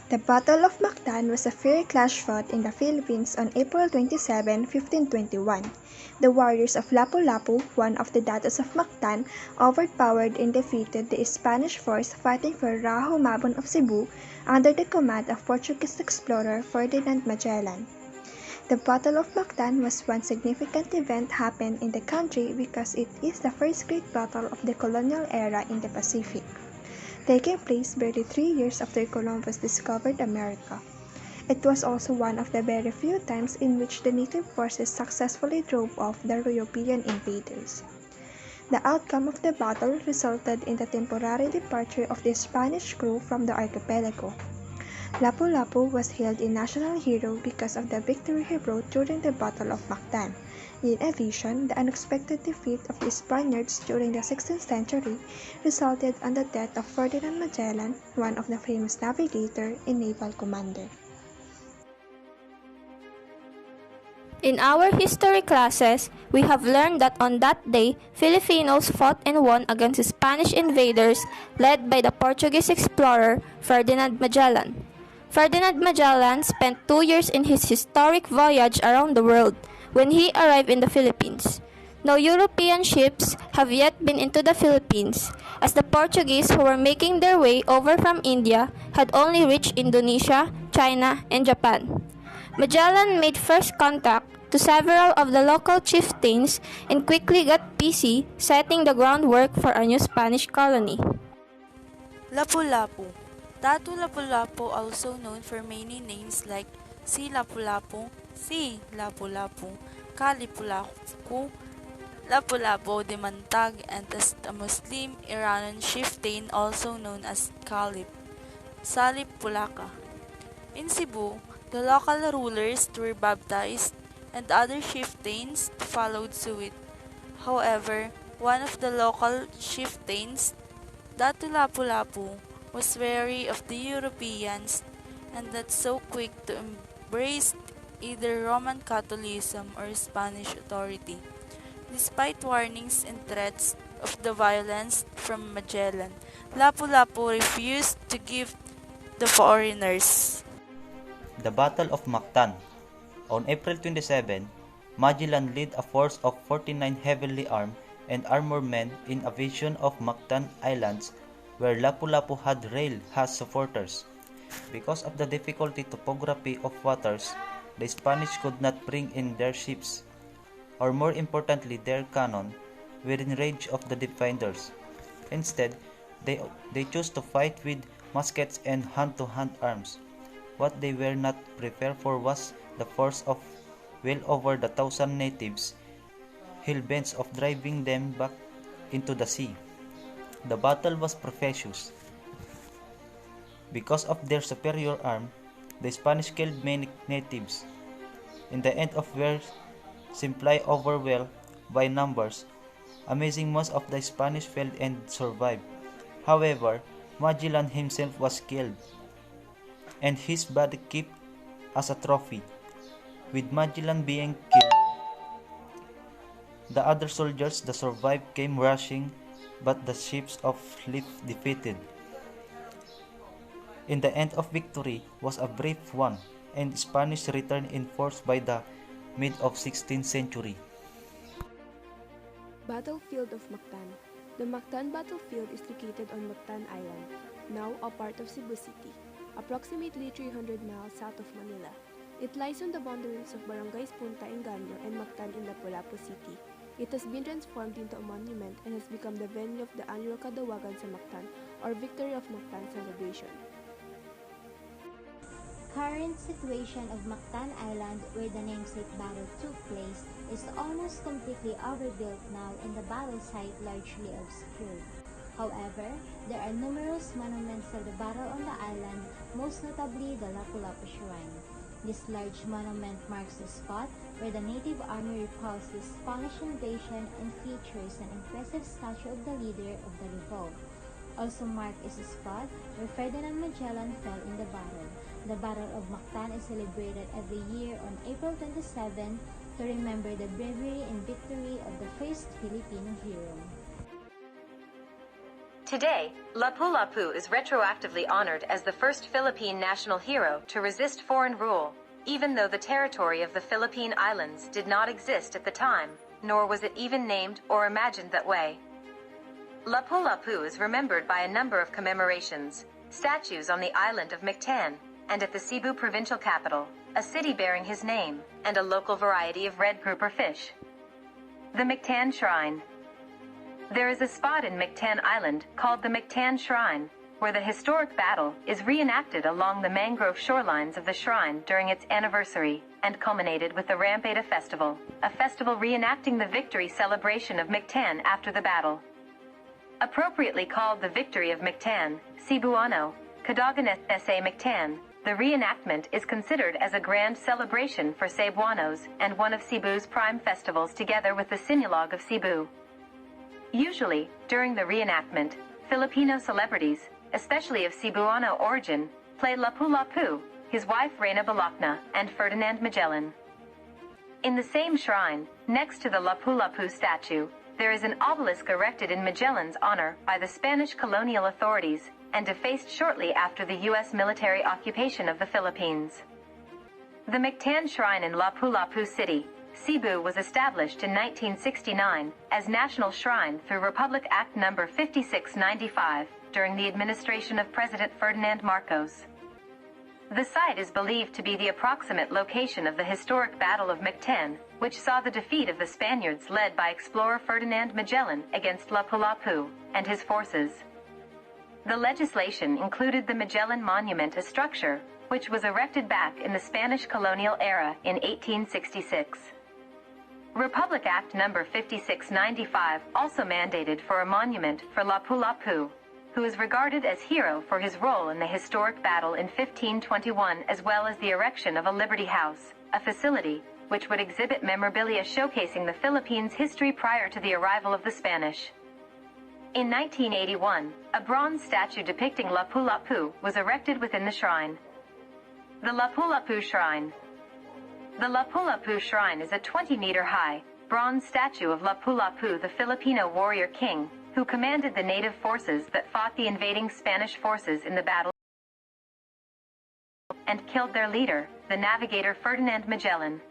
The Battle of Mactan was a fiery clash fought in the Philippines on April 27, 1521. The warriors of Lapu-Lapu, one of the datos of Mactan, overpowered and defeated the Spanish force fighting for Raho Mabon of Cebu under the command of Portuguese explorer Ferdinand Magellan. The Battle of Mactan was one significant event happened in the country because it is the first great battle of the colonial era in the Pacific, taking place barely 3 years after Columbus discovered America. It was also one of the very few times in which the native forces successfully drove off the European invaders. The outcome of the battle resulted in the temporary departure of the Spanish crew from the archipelago. Lapu-Lapu was hailed a national hero because of the victory he brought during the Battle of Mactan. In addition, the unexpected defeat of the Spaniards during the 16th century resulted in the death of Ferdinand Magellan, one of the famous navigator and naval commander. In our history classes, we have learned that on that day, Filipinos fought and won against Spanish invaders led by the Portuguese explorer Ferdinand Magellan. Ferdinand Magellan spent 2 years in his historic voyage around the world when he arrived in the Philippines. No European ships have yet been into the Philippines, as the Portuguese who were making their way over from India had only reached Indonesia, China, and Japan. Magellan made first contact to several of the local chieftains and quickly got busy setting the groundwork for a new Spanish colony. Lapu-Lapu. Datu Lapu-Lapu, also known for many names like Si Lapu-Lapu, Si Lapu-Lapu, Kalipulaku, Lapu-Lapu de Mantag, and a Muslim Iranian chieftain also known as Kalip, Salip Pulaka. In Cebu, the local rulers were baptized and other chieftains followed suit. However, one of the local chieftains, Datu Lapu-Lapu, was wary of the Europeans and not so quick to embrace either Roman Catholicism or Spanish authority, despite warnings and threats of the violence from Magellan. Lapu-Lapu refused to give the foreigners. The Battle of Mactan. On April 27, Magellan led a force of 49 heavily armed and armored men in a vision of Mactan Islands, where Lapu-Lapu had rail as supporters. Because of the difficulty topography of waters, the Spanish could not bring in their ships, or more importantly their cannon, within range of the defenders. Instead, they chose to fight with muskets and hand-to-hand arms. What they were not prepared for was the force of well over 1,000 natives, hell-bent of driving them back into the sea. The battle was ferocious. Because of their superior arm, the Spanish killed many natives. In the end of were simply overwhelmed by numbers. Amazing, most of the Spanish fell and survived. However, Magellan himself was killed, and his body kept as a trophy. With Magellan being killed, the other soldiers that survived came rushing, but the ships of Leif defeated. In the end of victory was a brief one, and Spanish returned in force by the mid of 16th century. Battlefield of Mactan. The Mactan Battlefield is located on Mactan Island, now a part of Cebu City, approximately 300 miles south of Manila. It lies on the boundaries of Barangays Punta Engaño and Mactan in the Pulapu City. It has been transformed into a monument and has become the venue of the annual Kadawagan sa Mactan, or Victory of Mactan celebration. Current situation of Mactan Island, where the namesake battle took place, is almost completely overbuilt now and the battle site largely obscured. However, there are numerous monuments of the battle on the island, most notably the Lapu-Lapu Shrine. This large monument marks the spot where the native army repulsed the Spanish invasion and features an impressive statue of the leader of the revolt. Also marked is the spot where Ferdinand Magellan fell in the battle. The Battle of Mactan is celebrated every year on April 27 to remember the bravery and victory of the first Filipino hero. Today, Lapu-Lapu is retroactively honored as the first Philippine national hero to resist foreign rule, even though the territory of the Philippine Islands did not exist at the time, nor was it even named or imagined that way. Lapu-Lapu is remembered by a number of commemorations, statues on the island of Mactan, and at the Cebu provincial capital, a city bearing his name, and a local variety of red grouper fish. The Mactan Shrine. There is a spot in Mactan Island called the Mactan Shrine, where the historic battle is reenacted along the mangrove shorelines of the shrine during its anniversary, and culminated with the Rampeda Festival, a festival reenacting the victory celebration of Mactan after the battle. Appropriately called the Victory of Mactan, Cebuano, Kadagan sa Mactan, the reenactment is considered as a grand celebration for Cebuanos and one of Cebu's prime festivals together with the Sinulog of Cebu. Usually, during the reenactment, Filipino celebrities, especially of Cebuano origin, play Lapu-Lapu, his wife Reyna Balakna, and Ferdinand Magellan. In the same shrine, next to the Lapu-Lapu statue, there is an obelisk erected in Magellan's honor by the Spanish colonial authorities, and defaced shortly after the U.S. military occupation of the Philippines. The Mactan Shrine in Lapu-Lapu City, Cebu was established in 1969 as National Shrine through Republic Act No. 5695 during the administration of President Ferdinand Marcos. The site is believed to be the approximate location of the historic Battle of Mactan, which saw the defeat of the Spaniards led by explorer Ferdinand Magellan against Lapu-Lapu and his forces. The legislation included the Magellan Monument, a structure which was erected back in the Spanish colonial era in 1866. Republic Act No. 5695 also mandated for a monument for Lapu-Lapu, who is regarded as hero for his role in the historic battle in 1521, as well as the erection of a Liberty House, a facility which would exhibit memorabilia showcasing the Philippines' history prior to the arrival of the Spanish. In 1981, a bronze statue depicting Lapu-Lapu was erected within the shrine. The Lapu-Lapu Shrine. The Lapu-Lapu Shrine is a 20-meter-high, bronze statue of Lapu-Lapu, the Filipino warrior king, who commanded the native forces that fought the invading Spanish forces in the battle and killed their leader, the navigator Ferdinand Magellan.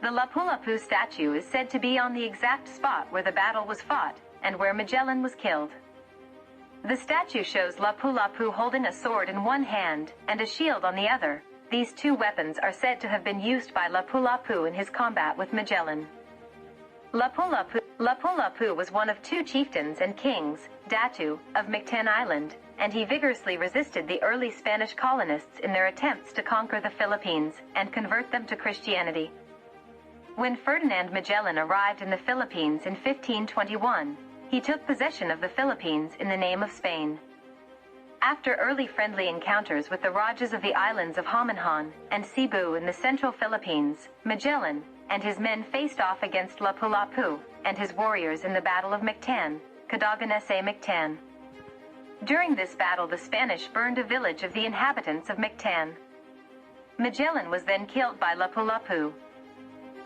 The Lapu-Lapu statue is said to be on the exact spot where the battle was fought, and where Magellan was killed. The statue shows Lapu-Lapu holding a sword in one hand and a shield on the other. These two weapons are said to have been used by Lapu-Lapu in his combat with Magellan. Lapu-Lapu was one of two chieftains and kings, Datu, of Mactan Island, and he vigorously resisted the early Spanish colonists in their attempts to conquer the Philippines and convert them to Christianity. When Ferdinand Magellan arrived in the Philippines in 1521, he took possession of the Philippines in the name of Spain. After early friendly encounters with the Rajas of the islands of Hominhan and Cebu in the central Philippines, Magellan and his men faced off against Lapu-Lapu and his warriors in the Battle of Mactan, Kadagan sa Mactan. During this battle, the Spanish burned a village of the inhabitants of Mactan. Magellan was then killed by Lapu-Lapu.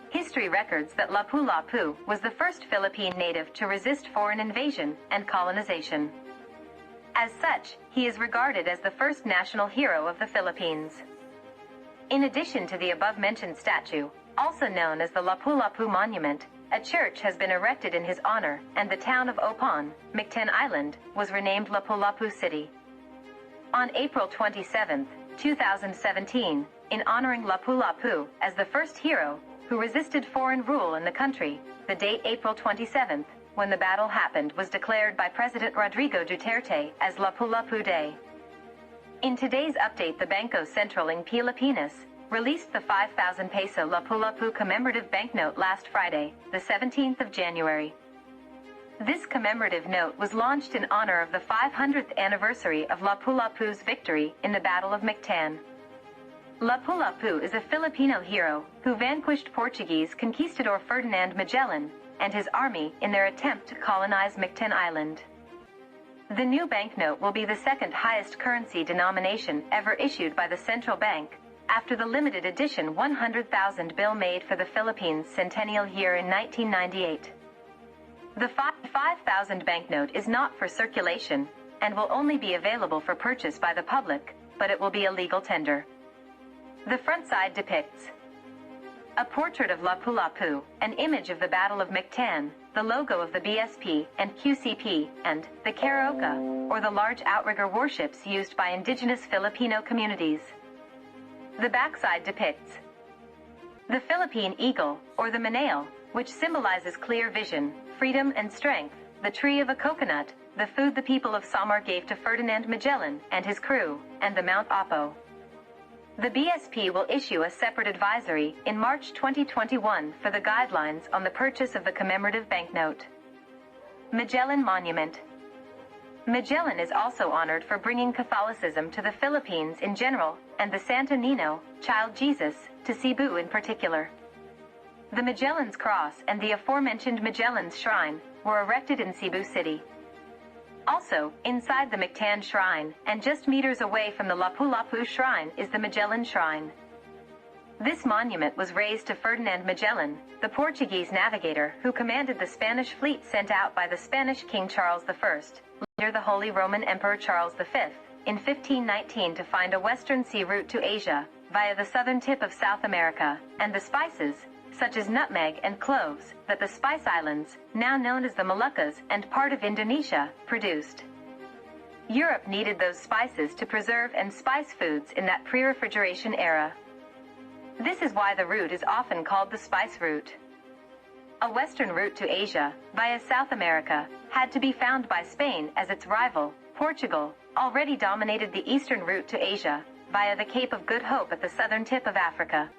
History records that Lapu-Lapu was the first Philippine native to resist foreign invasion and colonization. As such, he is regarded as the first national hero of the Philippines. In addition to the above-mentioned statue, also known as the Lapu-Lapu Monument, a church has been erected in his honor, and the town of Opon, Mactan Island, was renamed Lapu-Lapu City. On April 27, 2017, in honoring Lapu-Lapu as the first hero who resisted foreign rule in the country, the date April 27th, when the battle happened, was declared by President Rodrigo Duterte as Lapu-Lapu Day. In today's update, the Bangko Sentral ng Pilipinas released the 5,000 peso Lapu-Lapu commemorative banknote last Friday, the 17th of January. This commemorative note was launched in honor of the 500th anniversary of Lapu-Lapu's victory in the Battle of Mactan. Lapu-Lapu is a Filipino hero who vanquished Portuguese conquistador Ferdinand Magellan and his army in their attempt to colonize Mactan Island. The new banknote will be the second highest currency denomination ever issued by the central bank, after the limited edition 100,000 bill made for the Philippines centennial year in 1998. The 5,000 banknote is not for circulation and will only be available for purchase by the public, but it will be a legal tender. The front side depicts a portrait of Pulapu, an image of the Battle of Mactan, the logo of the BSP and QCP, and the Carioca, or the large outrigger warships used by indigenous Filipino communities. The backside depicts the Philippine eagle, or the Manale, which symbolizes clear vision, freedom and strength, the tree of a coconut, the food the people of Samar gave to Ferdinand Magellan and his crew, and the Mount Apo. The BSP will issue a separate advisory in March 2021 for the guidelines on the purchase of the commemorative banknote. Magellan Monument. Magellan is also honored for bringing Catholicism to the Philippines in general, and the Santo Niño, Child Jesus, to Cebu in particular. The Magellan's Cross and the aforementioned Magellan's Shrine were erected in Cebu City. Also, inside the Mactan Shrine, and just meters away from the Lapu-Lapu Shrine, is the Magellan Shrine. This monument was raised to Ferdinand Magellan, the Portuguese navigator who commanded the Spanish fleet sent out by the Spanish King Charles I, later the Holy Roman Emperor Charles V, in 1519 to find a western sea route to Asia, via the southern tip of South America, and the spices, such as nutmeg and cloves, that the Spice Islands, now known as the Moluccas and part of Indonesia, produced. Europe needed those spices to preserve and spice foods in that pre-refrigeration era. This is why the route is often called the spice route. A western route to Asia, via South America, had to be found by Spain as its rival, Portugal, already dominated the eastern route to Asia, via the Cape of Good Hope at the southern tip of Africa.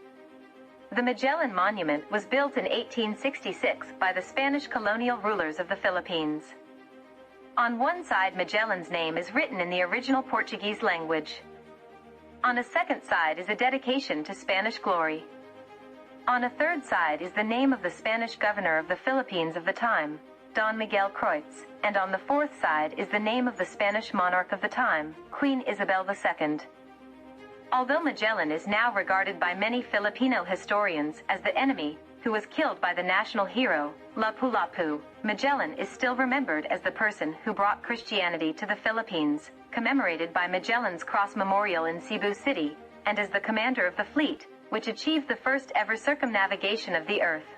The Magellan Monument was built in 1866 by the Spanish colonial rulers of the Philippines. On one side, Magellan's name is written in the original Portuguese language. On a second side is a dedication to Spanish glory. On a third side is the name of the Spanish governor of the Philippines of the time, Don Miguel Croix, and on the fourth side is the name of the Spanish monarch of the time, Queen Isabel II. Although Magellan is now regarded by many Filipino historians as the enemy, who was killed by the national hero, Lapu-Lapu, Magellan is still remembered as the person who brought Christianity to the Philippines, commemorated by Magellan's Cross Memorial in Cebu City, and as the commander of the fleet, which achieved the first ever circumnavigation of the earth.